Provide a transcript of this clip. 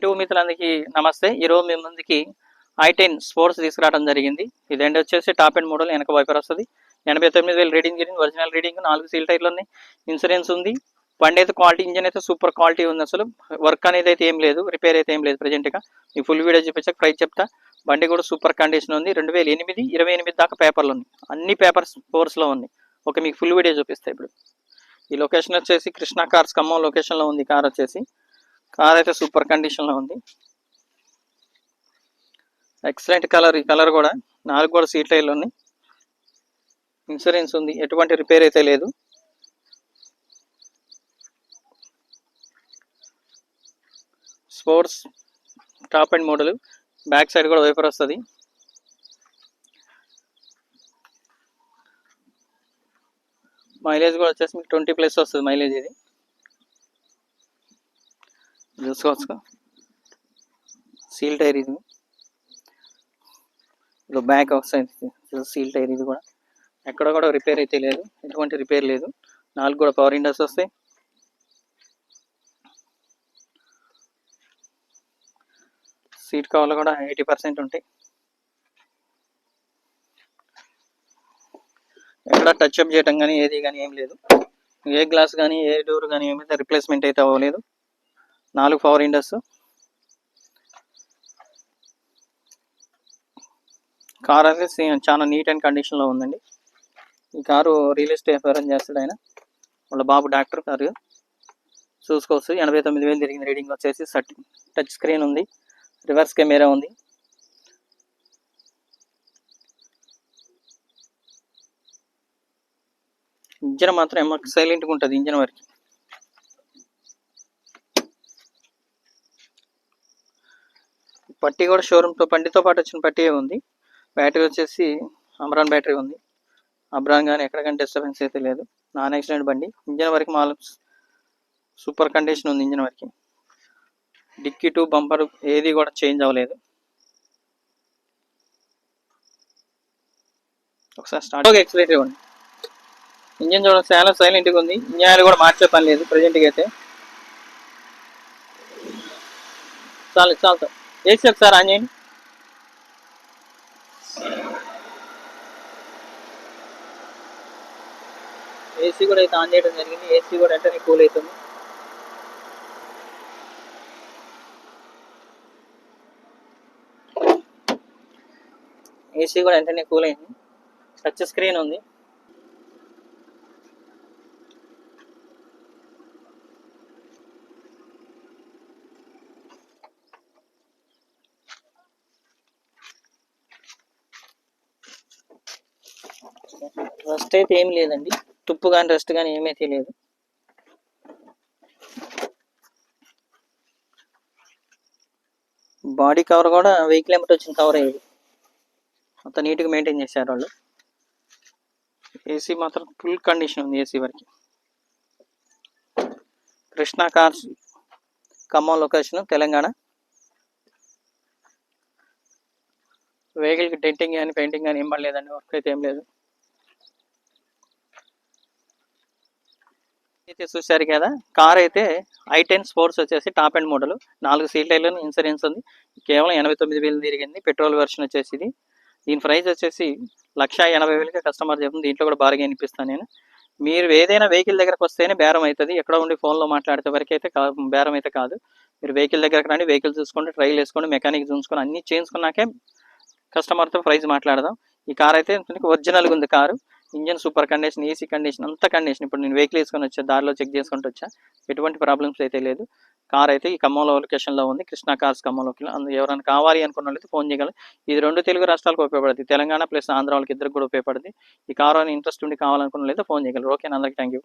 తెలుగు మిత్రులందరికీ నమస్తే. ఈరోజు మీ ముందుకి i10 స్పోర్ట్స్ తీసుకురావడం జరిగింది. ఇది ఎండ్ వచ్చేసి టాప్ అండ్ మోడల్ వెనక వైపర్ వస్తుంది. 89,000 రీడింగ్ జరిగింది. ఒరిజినల్ రీడింగ్ 4 సీల్ టైర్లు ఉన్నాయి. ఇన్సూరెన్స్ ఉంది. బండి అయితే క్వాలిటీ, ఇంజన్ అయితే సూపర్ క్వాలిటీ ఉంది. అసలు వర్క్ అనేది అయితే ఏం లేదు, రిపేర్ అయితే ఏం లేదు. ప్రజెంట్గా ఈ ఫుల్ వీడియో చూపించాక ప్రైస్ చెప్తా. బండి కూడా సూపర్ కండిషన్ ఉంది. 2008, 28 దాకా పేపర్లు ఉన్నాయి. అన్ని పేపర్స్ ఫోర్స్లో ఉన్నాయి. ఓకే, మీకు ఫుల్ వీడియో చూపిస్తాయి. ఇప్పుడు ఈ లొకేషన్ వచ్చేసి కృష్ణా కార్స్ ఖమ్మం లొకేషన్లో ఉంది. కార్ వచ్చేసి కార్ అయితే సూపర్ కండిషన్లో ఉంది. Excellent colour. ఈ కలర్ కూడా 4 కూడా సీట్ లైన్లు ఉన్నాయి. ఇన్సూరెన్స్ ఉంది. ఎటువంటి రిపేర్ అయితే లేదు. Sports top and model. Back side కూడా వైపర్ వస్తుంది. మైలేజ్ కూడా వచ్చేసి మీకు 20+ వస్తుంది మైలేజ్. ఇది చూసుకోవచ్చు. సీల్ టైర్ ఇది బ్యాక్ వస్తుంది. సీల్ టైర్ ఇది కూడా ఎక్కడ కూడా రిపేర్ అయితే లేదు, ఎటువంటి రిపేర్ లేదు. 4 కూడా పవర్ విండోస్ వస్తాయి. సీట్ కవర్లు కూడా 80% ఉంటాయి. ఎక్కడ టచ్ అప్ చేయటం కానీ ఏది కానీ ఏం లేదు. ఏ గ్లాస్ కానీ ఏ డోర్ కానీ ఏమైతే రిప్లేస్మెంట్ అయితే అవ్వలేదు. 4 పవర్ విండోస్. కార్ అయితే చాలా నీట్ అండ్ కండిషన్లో ఉందండి. ఈ కారు రియల్ ఎస్టేట్ అరేంజ్ చేస్తాడు ఆయన, వాళ్ళ బాబు డాక్టర్. కారు చూసుకోవచ్చు. 89,000 జరిగింది. రీడింగ్ వచ్చేసి టచ్ స్క్రీన్ ఉంది. రివర్స్ కెమెరా ఉంది. ఇంజన్ మాత్రం సైలెంట్గా ఉంటుంది. ఇంజన్ వరకు పట్టీ కూడా షోరూమ్తో బండితో పాటు వచ్చిన పట్టీ ఉంది. బ్యాటరీ వచ్చేసి అమ్రాన్ బ్యాటరీ ఉంది. అబ్రాన్ కానీ ఎక్కడికంటే డిస్టర్బెన్స్ అయితే లేదు. నాన్ యాక్సిడెంట్ బండి. ఇంజన్ వరకు మాల్ సూపర్ కండిషన్ ఉంది. ఇంజన్ వరకు డిక్కీ టు బంపర్ ఏది కూడా చేంజ్ అవ్వలేదు. ఒకసారి స్టార్ట్ ఎక్సలేటర్ ఇవ్వండి. ఇంజన్ చూడండి, చాలా సైలెంట్గా ఉంది. ఇంజన్ కూడా మార్చే పని లేదు ప్రజెంట్గా అయితే. చాలు చాలు సార్, ఏసీ ఒకసారి ఆన్ చేయండి. ఏసీ కూడా అయితే ఆన్ చేయడం జరిగింది. ఏసీ కూడా వెంటనే కూల్ అవుతుంది. ఏసీ కూడా వెంటనే కూల్ అయింది. టచ్ స్క్రీన్ ఉంది. రస్ట్ అయితే ఏం లేదండి. తుప్పు కానీ రస్ట్ కానీ ఏమైతే లేదు. బాడీ కవర్ కూడా వెహికల్ ఎంబటి వచ్చిన కవర్ అయ్యేది. అంత నీట్గా మెయింటైన్ చేశారు వాళ్ళు. ఏసీ మాత్రం ఫుల్ కండిషన్ ఉంది. ఏసీ వరకు. Krishna cars Khammam location Telangana. వెహికల్కి డెంటింగ్ కానీ పెయింటింగ్ కానీ ఏం పడలేదండి. వర్క్ అయితే ఏం లేదు. అయితే చూశారు కదా, కార్ అయితే i10 స్పోర్ట్స్ వచ్చేసి టాప్ అండ్ మోడల్. 4 సీట్ లైన్లు, ఇన్సూరెన్స్ ఉంది. కేవలం 89,000 తిరిగింది. పెట్రోల్ వెర్షన్ వచ్చేసి ఇది. దీని ప్రైస్ వచ్చేసి 1,80,000 కస్టమర్ చెప్తుంది. దీంట్లో కూడా బార్గెన్ ఇప్పిస్తాను నేను. మీరు ఏదైనా వెహికల్ దగ్గరకు వస్తేనే బేరం అవుతుంది. ఎక్కడ ఉండి ఫోన్లో మాట్లాడితే వరకు అయితే బేరం అయితే కాదు. మీరు వెహికల్ దగ్గరకు రండి, వెహికల్ చూసుకోండి, ట్రైల్ వేసుకోండి, మెకానిక్ చూసుకొని అన్నీ చేయించుకున్నాకే కస్టమర్తో ప్రైస్ మాట్లాడదాం. ఈ కార్ అయితే ఒరిజినల్గా ఉంది. Car engine super condition, AC condition, అంత కండిషన్. ఇప్పుడు నేను వెహికల్ వేసుకొని వచ్చా, దారిలో చెక్ చేసుకుంటూ వచ్చా. ఎటువంటి ప్రాబ్లమ్స్ అయితే లేదు. కార్ అయితే ఈ ఖమ్మంలో లొకేషన్లో ఉంది. Krishna cars Khammam location. అందులో ఎవరైనా కావాలి అనుకున్న వాళ్ళైతే ఫోన్ చేయగలరు. ఇది 2 తెలుగు రాష్ట్రాలకు ఉపయోగపడుతుంది. తెలంగాణ ప్లస్ ఆంధ్ర వాళ్ళకి ఇద్దరికి కూడా ఉపయోగపడుతుంది. ఈ కార్ అని ఇంట్రెస్ట్ ఉండి కావాలనుకున్న వాళ్ళైతే ఫోన్ చేయగలరు. ఓకే, అందరికీ థ్యాంక్ యూ.